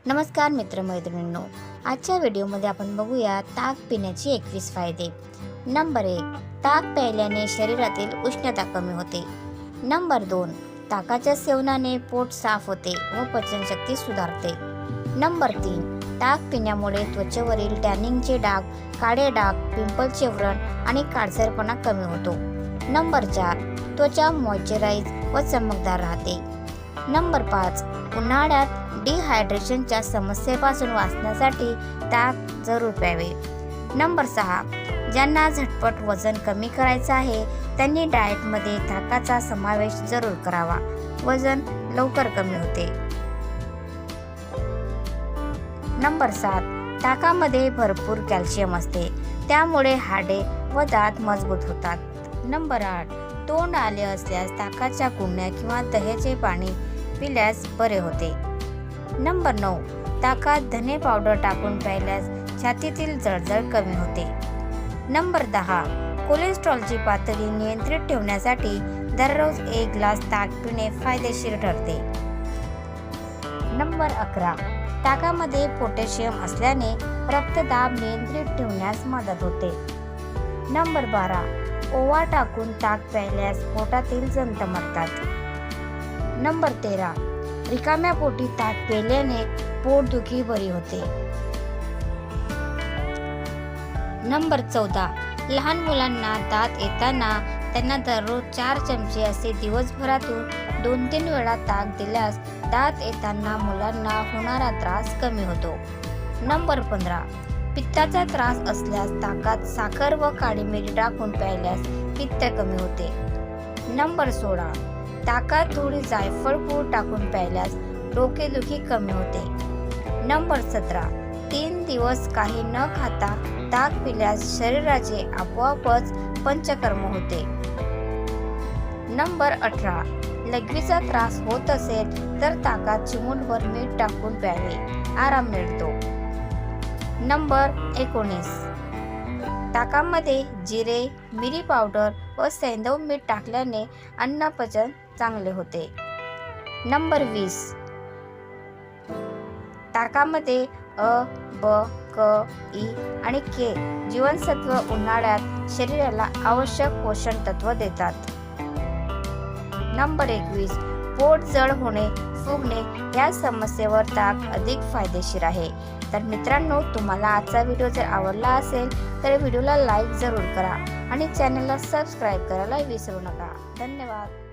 नमस्कार मित्रमैत्रिणींनो, आजच्या व्हिडिओमध्ये आपण बघूया ताक पिण्याचे 21 फायदे। नंबर 1, ताक प्यायल्याने शरीरातील उष्णता कमी होते। नंबर 2, ताकाच्या सेवनाने पोट साफ होते व पचनशक्ती सुधारते। नंबर 3, ताक पिण्यामुळे त्वचेवरील टॅनिंगचे डाग, काळे डाग, पिंपलचे व्रण आणि काळसरपणा कमी होतो। नंबर 4, त्वचा मॉइश्चराइज व चमकदार राहते। नंबर 5, उन्हाळ्यात डिहायड्रेशनच्या समस्येपासून वाचण्यासाठी ताक जरूर प्यावे। नंबर 6, ज्यांना झटपट वजन कमी करायचं आहे त्यांनी डाएटमध्ये ताकाचा समावेश जरूर करावा, वजन लवकर कमी होते। नंबर 7, ताकामध्ये भरपूर कॅल्शियम असते, त्यामुळे हाडे व दात मजबूत होतात। नंबर 8, तोंड आले असल्यास ताकाच्या गुळण्या किंवा दह्याचे पाणी पिल्यास बरे होते। नंबर 9, ताकात धने पावडर टाकून प्यायल्यास छातीतील जळजळ कमी होते। नंबर 10, कोलेस्ट्रॉलची पातळी नियंत्रित ठेवण्यासाठी दररोज 1 ग्लास ताक पिणे फायदेशीर ठरते। नंबर 11, ताकामध्ये पोटॅशियम असल्याने रक्तदाब नियंत्रित ठेवण्यास मदत होते। नंबर 12, ओवा टाकून ताक प्यायल्यास पोटातील जंत मरतात। नंबर 13, रिकाम्या पोटी ताक प्यायल्याने पोटदुखी बरी होते। नंबर 14, लहान मुलांना दात येताना त्यांना दररोज 4 चमचे असे दिवसभरातून 2-3 वेळा ताक दिल्यास दात येताना मुलांना होणारा त्रास कमी होतो। नंबर 15, पित्ताचा त्रास असल्यास ताकात साखर व काळी मिरी टाकून प्यायल्यास पित्त कमी होते। नंबर 16, ताकात थोडी जायफळ पूड टाकून प्यायल्यास डोकेदुखी कमी होते। नंबर 17, 3 दिवस काही न खाता ताक पिल्यास शरीराचे आपोआपच पंचकर्म होते। नंबर 18, लघवीचा त्रास होत असेल तर ताकात चिमूटभर मीठ टाकून प्यावे, आराम मिळतो। नंबर 19, ताकामध्ये जिरे, मिरी पावडर व सैंधव मीठ टाकल्याने अन्नपचन चांगले होते। नंबर 20, ताकामध्ये अ, ब, क, ई आणि के जीवनसत्व उन्हाळ्यात शरीराला आवश्यक पोषण तत्व देतात। नंबर 21, पोट जड होणे, फुगणे या समस्येवर ताक अधिक फायदेशीर आहे। तर मित्रांनो, तुम्हाला आजचा व्हिडिओ जर आवडला असेल तर व्हिडिओला लाईक जरूर करा आणि चॅनलला सबस्क्राईब करायला विसरू नका। धन्यवाद।